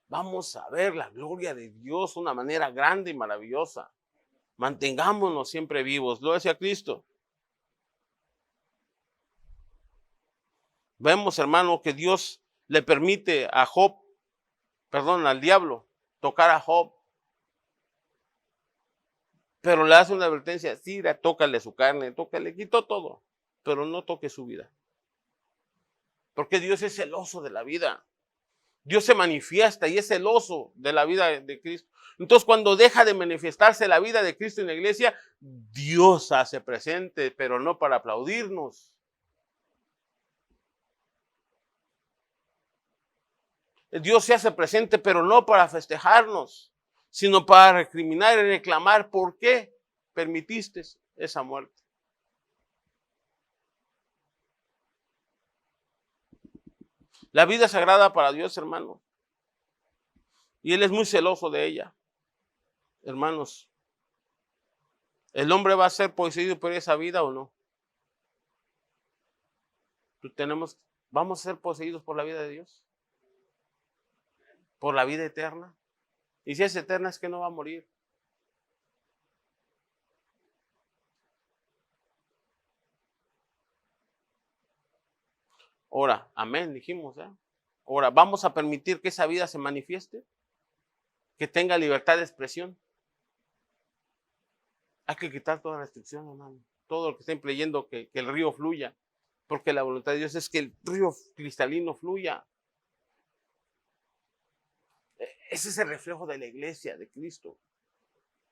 Vamos a ver la gloria de Dios de una manera grande y maravillosa. Mantengámonos siempre vivos. Gloria sea a Cristo. Vemos, hermano, que Dios le permite a al diablo, tocar a Job. Pero le hace una advertencia, sí, tócale su carne, le quitó todo, pero no toque su vida. Porque Dios es celoso de la vida. Dios se manifiesta y es celoso de la vida de Cristo. Entonces, cuando deja de manifestarse la vida de Cristo en la iglesia, Dios hace presente, pero no para aplaudirnos. Dios se hace presente, pero no para festejarnos, sino para recriminar y reclamar por qué permitiste esa muerte. La vida es sagrada para Dios, hermano, y Él es muy celoso de ella. Hermanos, ¿el hombre va a ser poseído por esa vida o no? Vamos a ser poseídos por la vida de Dios, por la vida eterna. Y si es eterna, es que no va a morir. Ahora, amén, dijimos, ¿eh? Ahora, ¿vamos a permitir que esa vida se manifieste? Que tenga libertad de expresión. Hay que quitar toda restricción, hermano. Todo lo que esté impidiendo que el río fluya. Porque la voluntad de Dios es que el río cristalino fluya. Ese es el reflejo de la iglesia de Cristo.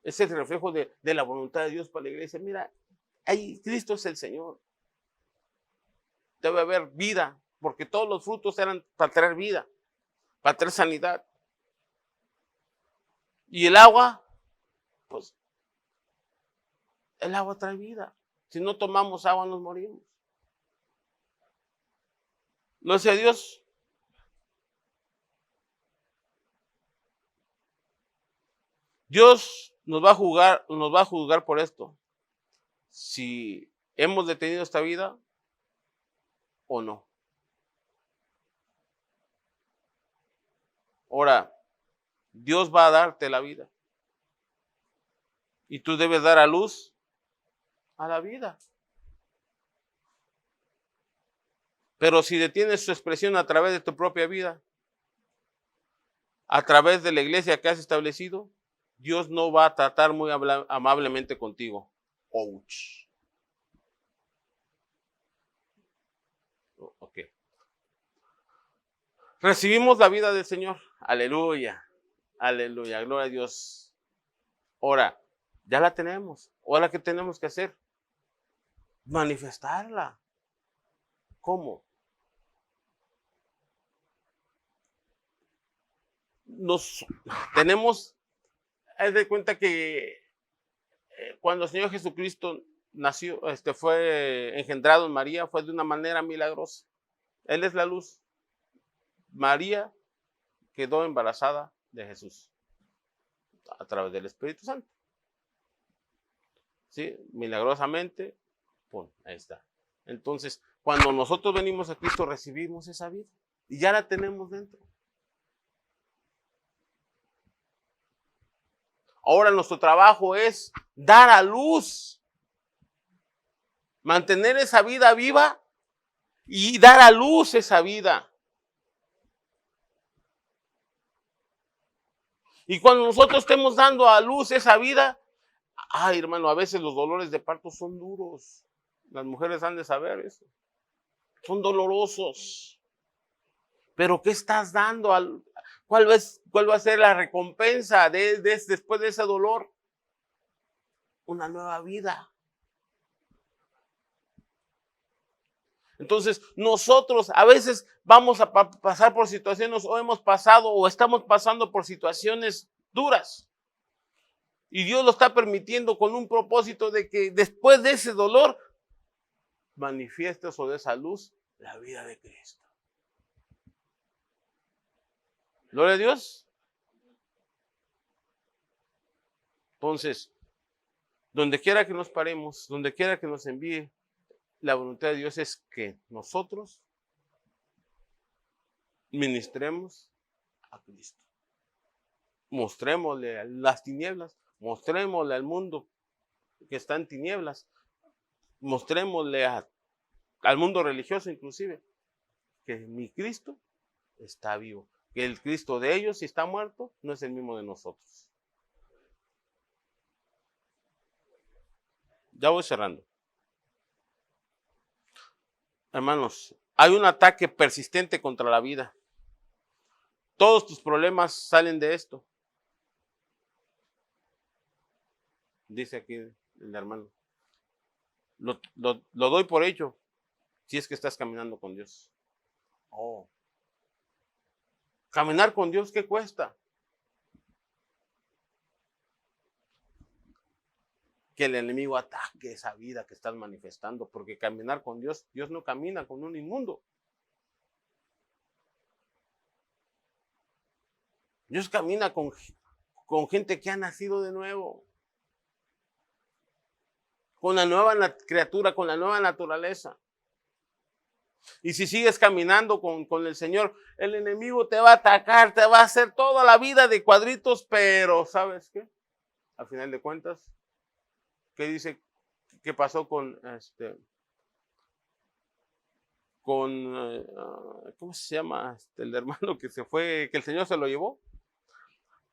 Ese es el reflejo de la voluntad de Dios para la iglesia. Mira, ahí Cristo es el Señor. Debe haber vida, porque todos los frutos eran para traer vida, para traer sanidad. Y el agua, pues, el agua trae vida. Si no tomamos agua, nos morimos. No sea Dios. Dios nos va a juzgar por esto. Si hemos detenido esta vida o no. Ahora, Dios va a darte la vida. Y tú debes dar a luz a la vida. Pero si detienes su expresión a través de tu propia vida, a través de la iglesia que has establecido, Dios no va a tratar muy amablemente contigo. Ouch. Ok. Recibimos la vida del Señor. Aleluya. Aleluya. Gloria a Dios. Ahora, ya la tenemos. Ahora, ¿qué tenemos que hacer? Manifestarla. ¿Cómo? Haz de cuenta que cuando el Señor Jesucristo nació, fue engendrado en María, fue de una manera milagrosa. Él es la luz. María quedó embarazada de Jesús a través del Espíritu Santo. ¿Sí? Milagrosamente, pum, ahí está. Entonces, cuando nosotros venimos a Cristo, recibimos esa vida y ya la tenemos dentro. Ahora nuestro trabajo es dar a luz, mantener esa vida viva y dar a luz esa vida. Y cuando nosotros estemos dando a luz esa vida, ay, hermano, a veces los dolores de parto son duros. Las mujeres han de saber eso. Son dolorosos. Pero ¿qué estás dando? ¿Cuál va a ser la recompensa después de ese dolor? Una nueva vida. Entonces, nosotros a veces vamos a pasar por situaciones o hemos pasado o estamos pasando por situaciones duras. Y Dios lo está permitiendo con un propósito de que después de ese dolor manifiestes o de esa luz la vida de Cristo. Gloria a Dios. Entonces, donde quiera que nos paremos, donde quiera que nos envíe, la voluntad de Dios es que nosotros ministremos a Cristo. Mostrémosle a las tinieblas, mostrémosle al mundo que está en tinieblas, mostrémosle al mundo religioso inclusive, que mi Cristo está vivo, que el Cristo de ellos, si está muerto, no es el mismo de nosotros. Ya voy cerrando. Hermanos, hay un ataque persistente contra la vida. Todos tus problemas salen de esto. Dice aquí el hermano. Lo doy por hecho si es que estás caminando con Dios. Oh. Caminar con Dios, ¿qué cuesta? Que el enemigo ataque esa vida que estás manifestando, porque caminar con Dios, Dios no camina con un inmundo. Dios camina con gente que ha nacido de nuevo, con la nueva criatura, con la nueva naturaleza. Y si sigues caminando con el Señor, el enemigo te va a atacar, te va a hacer toda la vida de cuadritos, pero ¿sabes qué? Al final de cuentas, ¿qué dice? ¿Qué pasó con ¿cómo se llama? El hermano que se fue, que el Señor se lo llevó.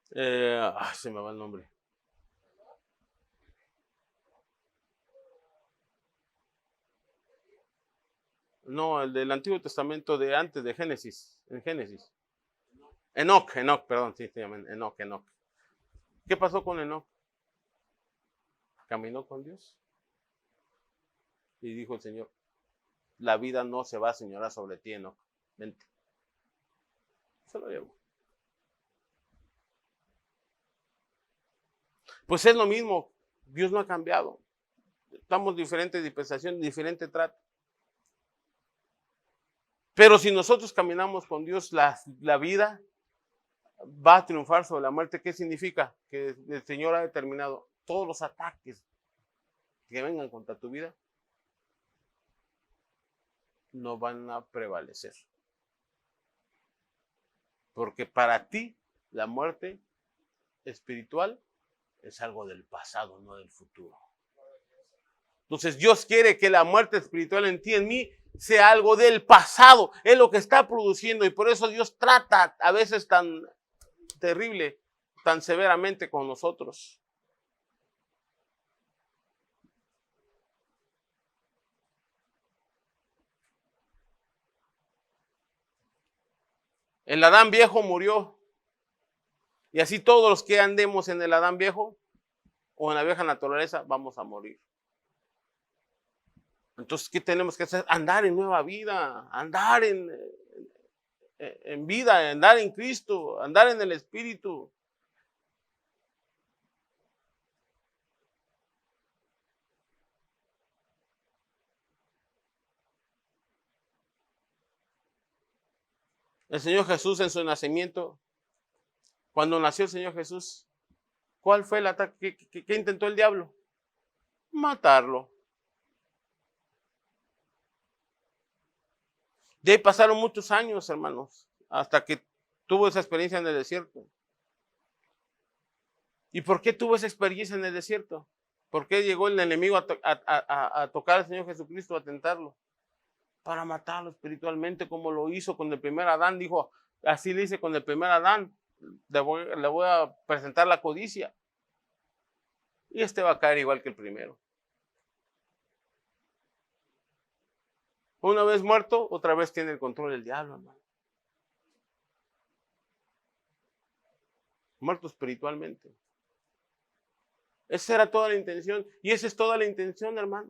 Se me va el nombre. No, el del Antiguo Testamento de antes de Génesis, en Génesis. Enoc, perdón, sí, se llama Enoc. ¿Qué pasó con Enoc? Caminó con Dios. Y dijo el Señor, la vida no se va a señorar sobre ti, Enoc. Vente. Se lo llevo. Pues es lo mismo. Dios no ha cambiado. Estamos diferentes dispensaciones, diferente trato. Pero si nosotros caminamos con Dios, la vida va a triunfar sobre la muerte. ¿Qué significa? Que el Señor ha determinado todos los ataques que vengan contra tu vida no van a prevalecer. Porque para ti la muerte espiritual es algo del pasado, no del futuro. Entonces Dios quiere que la muerte espiritual en ti, en mí, sea algo del pasado. Es lo que está produciendo y por eso Dios trata a veces tan terrible, tan severamente con nosotros. El Adán viejo murió. Y así todos los que andemos en el Adán viejo o en la vieja naturaleza vamos a morir. Entonces, ¿qué tenemos que hacer? Andar en nueva vida, andar en vida, andar en Cristo, andar en el Espíritu. El Señor Jesús en su nacimiento, cuando nació el Señor Jesús, ¿cuál fue el ataque? ¿Qué intentó el diablo? Matarlo. De ahí pasaron muchos años, hermanos, hasta que tuvo esa experiencia en el desierto. ¿Y por qué tuvo esa experiencia en el desierto? ¿Por qué llegó el enemigo a tocar al Señor Jesucristo, a tentarlo? Para matarlo espiritualmente, como lo hizo con el primer Adán. Dijo, así le hice con el primer Adán, le voy a presentar la codicia. Y este va a caer igual que el primero. Una vez muerto, otra vez tiene el control del diablo, hermano. Muerto espiritualmente. Esa era toda la intención. Y esa es toda la intención, hermano.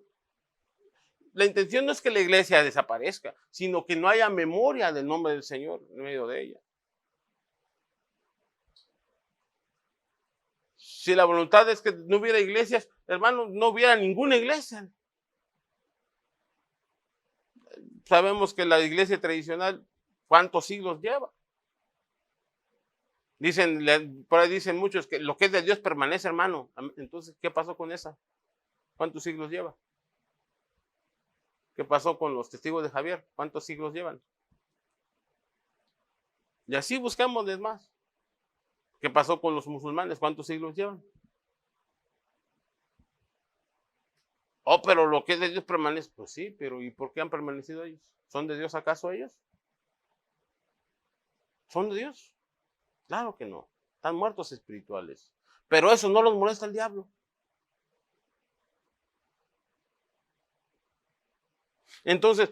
La intención no es que la iglesia desaparezca, sino que no haya memoria del nombre del Señor en medio de ella. Si la voluntad es que no hubiera iglesias, hermano, no hubiera ninguna iglesia. Sabemos que la iglesia tradicional, ¿cuántos siglos lleva? Dicen, por ahí dicen muchos que lo que es de Dios permanece, hermano. Entonces, ¿qué pasó con esa? ¿Cuántos siglos lleva? ¿Qué pasó con los testigos de Javier? ¿Cuántos siglos llevan? Y así buscamos más. ¿Qué pasó con los musulmanes? ¿Cuántos siglos llevan? Oh, pero lo que es de Dios permanece. Pues sí, pero ¿y por qué han permanecido ellos? ¿Son de Dios acaso ellos? ¿Son de Dios? Claro que no. Están muertos espirituales. Pero eso no los molesta al diablo. Entonces,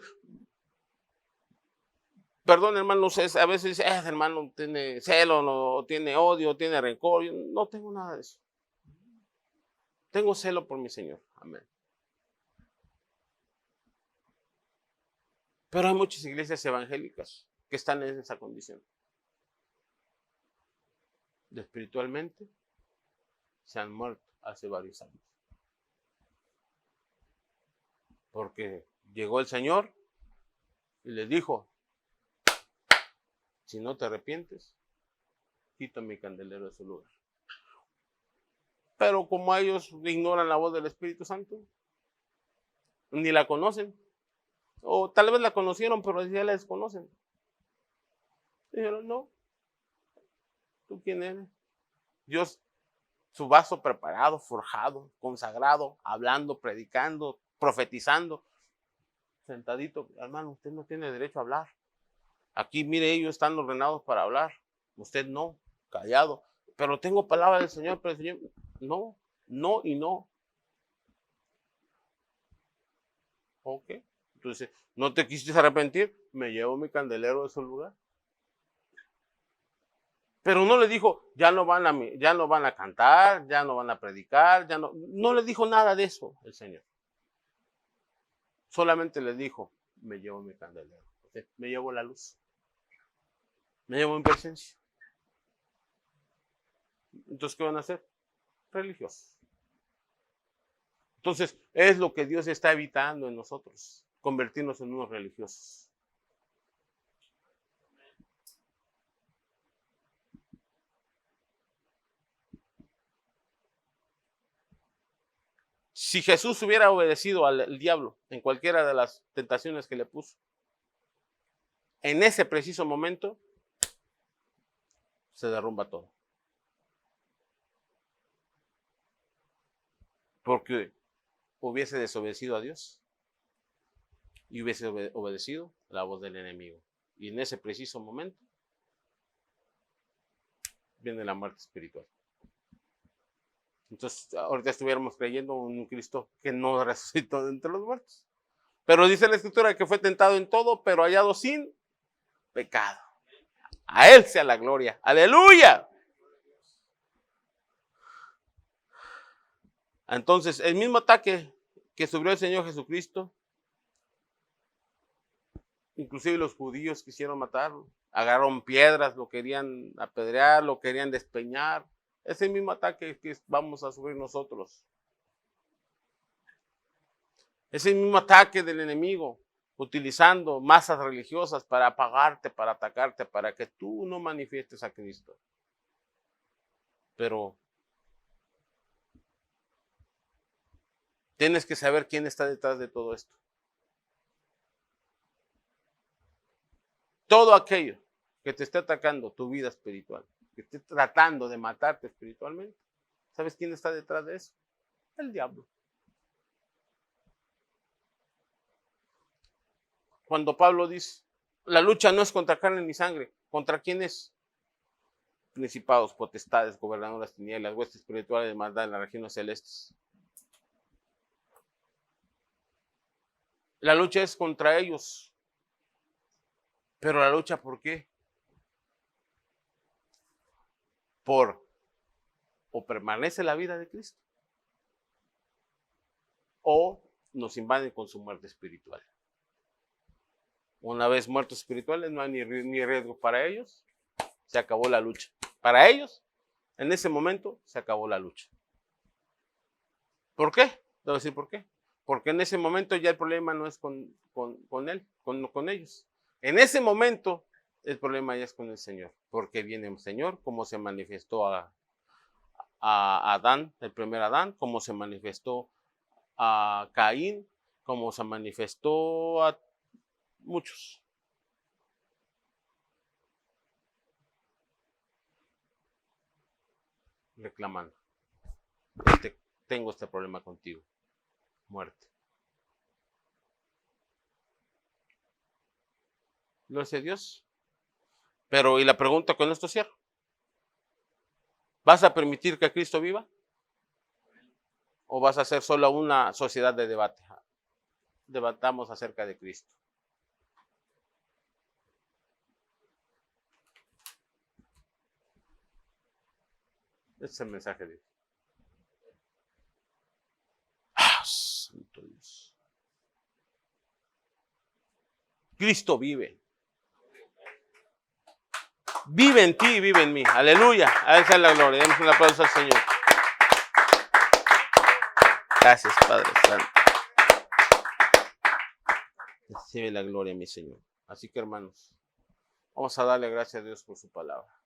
perdón, hermano, a veces dice, hermano, tiene celo, no, tiene odio, tiene rencor. Yo no tengo nada de eso. Tengo celo por mi Señor. Amén. Pero hay muchas iglesias evangélicas que están en esa condición. De espiritualmente se han muerto hace varios años. Porque llegó el Señor y les dijo, si no te arrepientes, quita mi candelero de su lugar. Pero como ellos ignoran la voz del Espíritu Santo, ni la conocen, o tal vez la conocieron, pero ya la desconocen. Dijeron, no, ¿tú quién eres? Dios, su vaso preparado, forjado, consagrado, hablando, predicando, profetizando, sentadito. Hermano, usted no tiene derecho a hablar. Aquí, mire, ellos están ordenados para hablar. Usted no, callado. Pero tengo palabra del Señor, pero el Señor, no, no y no. Ok, Entonces, ¿no te quisiste arrepentir? Me llevo mi candelero de ese lugar. Pero no le dijo, ya no van a cantar, ya no van a predicar, no le dijo nada de eso el Señor. Solamente le dijo, me llevo mi candelero, me llevo la luz, me llevo mi presencia. Entonces, ¿qué van a hacer? Religiosos. Entonces, es lo que Dios está evitando en nosotros, convertirnos en unos religiosos. Si Jesús hubiera obedecido al diablo en cualquiera de las tentaciones que le puso, en ese preciso momento se derrumba todo. Porque hubiese desobedecido a Dios y hubiese obedecido la voz del enemigo. Y en ese preciso momento viene la muerte espiritual. Entonces, ahorita estuviéramos creyendo en un Cristo que no resucitó de entre los muertos. Pero dice la Escritura que fue tentado en todo, pero hallado sin pecado. A Él sea la gloria. ¡Aleluya! Entonces, el mismo ataque que sufrió el Señor Jesucristo, inclusive los judíos quisieron matarlo. Agarraron piedras, lo querían apedrear, lo querían despeñar. Ese mismo ataque que vamos a sufrir nosotros. Ese mismo ataque del enemigo, utilizando masas religiosas para apagarte, para atacarte, para que tú no manifiestes a Cristo. Pero tienes que saber quién está detrás de todo esto. Todo aquello que te esté atacando tu vida espiritual, que esté tratando de matarte espiritualmente, ¿sabes quién está detrás de eso? El diablo. Cuando Pablo dice, la lucha no es contra carne ni sangre, ¿contra quién es? Principados, potestades, gobernadoras, tinieblas, huestes espirituales de maldad en las regiones celestes. La lucha es contra ellos. Pero la lucha, ¿por qué? O permanece la vida de Cristo, o nos invaden con su muerte espiritual. Una vez muertos espirituales, no hay ni riesgo para ellos, se acabó la lucha. Para ellos, en ese momento, se acabó la lucha. ¿Por qué? Debo decir por qué. Porque en ese momento ya el problema no es con ellos. En ese momento, el problema ya es con el Señor. Porque viene el Señor, como se manifestó a Adán, el primer Adán, como se manifestó a Caín, como se manifestó a muchos. Reclamando. Tengo este problema contigo. Muerte. Lo hace Dios. Pero, y la pregunta con esto cierro. ¿Vas a permitir que Cristo viva? ¿O vas a hacer solo una sociedad de debate? Debatamos acerca de Cristo. Ese es el mensaje de Dios. Santo Dios. Cristo vive. Vive en ti y vive en mí. Aleluya. A Él sea la gloria. Demos un aplauso al Señor. Gracias, Padre Santo. Recibe la gloria, mi Señor. Así que, hermanos, vamos a darle gracias a Dios por su palabra.